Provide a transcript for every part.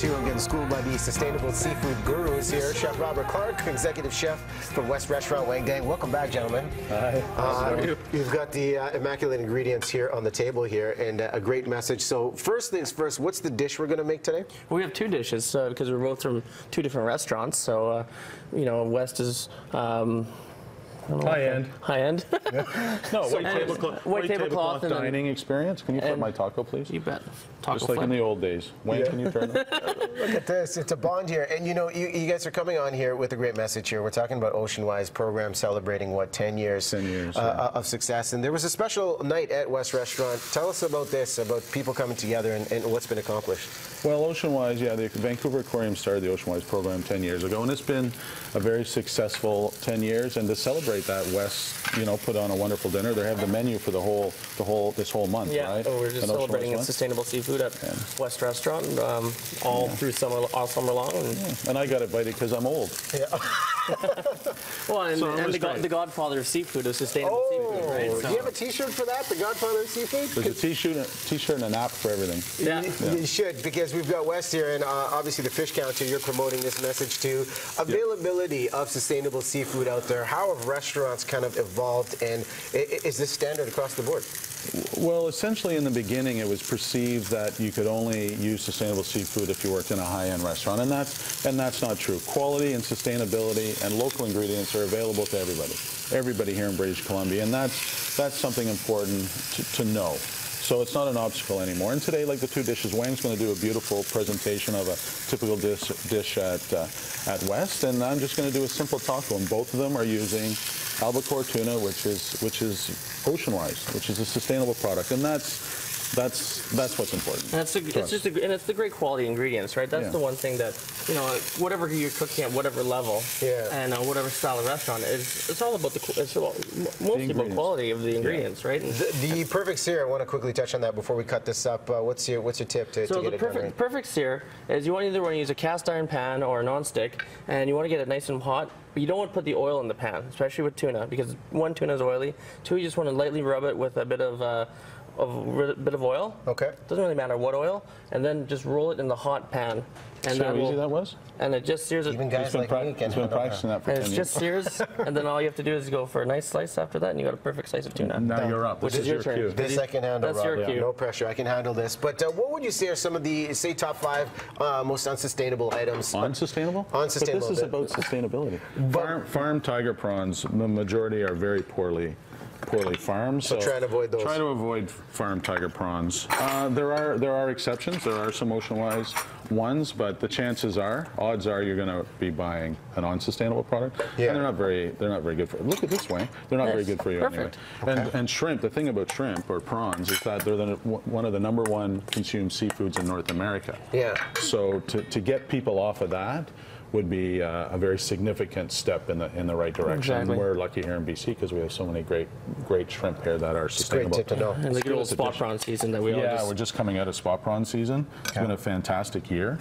2. I'm getting schooled by the sustainable seafood gurus here. Chef Robert Clark, executive chef from West Restaurant Wang Dang. Welcome back, gentlemen. Hi. How are you? You've got the immaculate ingredients here on the table here, and a great message. So first things first, what's the dish we're going to make today? Well, we have two dishes because we're both from two different restaurants. So, you know, West is high end. High end. No, white tablecloth dining experience. Can you flip my taco, please? You bet. Taco Just like in the old days. Wayne, can you turn it? Look at this. It's a bond here. And, you know, you guys are coming on here with a great message here. We're talking about Oceanwise program celebrating, what, 10 years, of success. And there was a special night at West Restaurant. Tell us about this, about people coming together and what's been accomplished. Well, Oceanwise, yeah, the Vancouver Aquarium started the Oceanwise program 10 years ago, and it's been a very successful 10 years. And to celebrate that, West, you know, put on a wonderful dinner. They have the menu for this whole month, yeah, right? Oh, we're just celebrating sustainable seafood at West Restaurant all through all summer long. And I got invited because I'm old. Yeah. Well, and the godfather of seafood is sustainable seafood, right? So. Do you have a T-shirt for that, the godfather of seafood? There's a T-shirt and an app for everything. Yeah. You should, because we've got West here, and obviously the fish counter, you're promoting this message too. Availability of sustainable seafood out there. How have restaurants kind of evolved, and is this standard across the board? Well, essentially in the beginning it was perceived that you could only use sustainable seafood if you worked in a high-end restaurant, and that's not true. Quality and sustainability and local ingredients are available to everybody here in British Columbia, and that's something important to know. So it's not an obstacle anymore. And today, like the two dishes, Wayne's going to do a beautiful presentation of a typical dish at West, and I'm just going to do a simple taco. And both of them are using albacore tuna, which is Oceanwise, which is a sustainable product, and that's what's important. And it's the great quality ingredients, right? That's the one thing that, you know, whatever you're cooking at whatever level, and whatever style of restaurant, it's all about mostly about quality of the ingredients, right? The perfect sear. I want to quickly touch on that before we cut this up. What's your tip to get it done right? The perfect sear is you either want to use a cast iron pan or a non-stick, and you want to get it nice and hot. But you don't want to put the oil in the pan, especially with tuna, because one, tuna is oily. Two, you just want to lightly rub it with a bit of oil. Okay. Doesn't really matter what oil, and then just roll it in the hot pan. And how easy that was? And it just sears it. Even guys like me can. He's been practicing that for 10 years. It just sears, and then all you have to do is go for a nice slice after that, and you got a perfect slice of tuna. Now you're up. Which is your turn. This I can handle. That's your cue. No pressure. I can handle this. But what would you say are some of the, say, top 5 most unsustainable items? Unsustainable? Unsustainable. But this is about sustainability. Farm tiger prawns, the majority are very poorly farmed. So try to avoid those. Try to avoid farm tiger prawns. There are exceptions. There are some Oceanwise ones, but the odds are you're going to be buying an unsustainable product, and they're not very good for. Look at this way. They're not very good for you anyway. And shrimp. The thing about shrimp or prawns is that they're one of the #1 consumed seafoods in North America. Yeah. So to get people off of that would be a very significant step in the right direction. Exactly. And we're lucky here in BC because we have so many great shrimp here that are sustainable. It's a great tip to know. And the good old spot prawn season that we all we're just coming out of spot prawn season. It's been a fantastic year.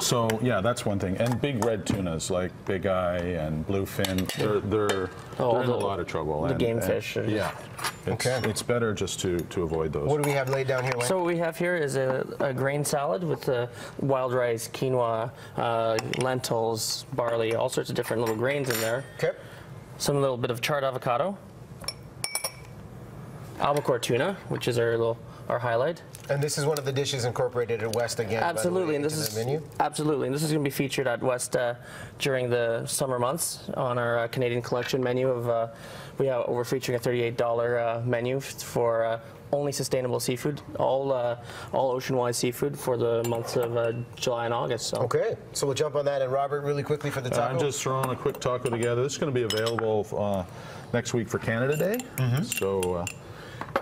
So yeah, that's one thing. And big red tunas like big eye and bluefin, they're in a lot of trouble. The game fish. It's better just to avoid those. What do we have laid down here, Wayne? So what we have here is a grain salad with wild rice, quinoa, lentils, barley, all sorts of different little grains in there. Okay. Some little bit of charred avocado. Albacore tuna, which is our highlight. And this is one of the dishes incorporated at West again. Absolutely, and this is the menu. Absolutely, and this is going to be featured at West during the summer months on our Canadian collection menu of. We're featuring a $38 menu for only sustainable seafood, all Oceanwise seafood for the months of July and August. So. Okay, so we'll jump on that. And Robert, really quickly for the taco. I'm just throwing a quick taco together. This is going to be available next week for Canada Day. So.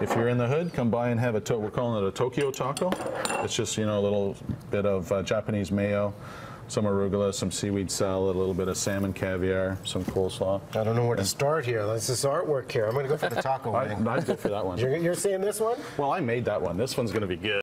If you're in the hood, come by and have we're calling it a Tokyo taco. It's just, you know, a little bit of Japanese mayo, some arugula, some seaweed salad, a little bit of salmon caviar, some coleslaw. I don't know where to start here. This is artwork here. I'm going to go for the taco. I'd go for that one. You're seeing this one? Well, I made that one. This one's going to be good.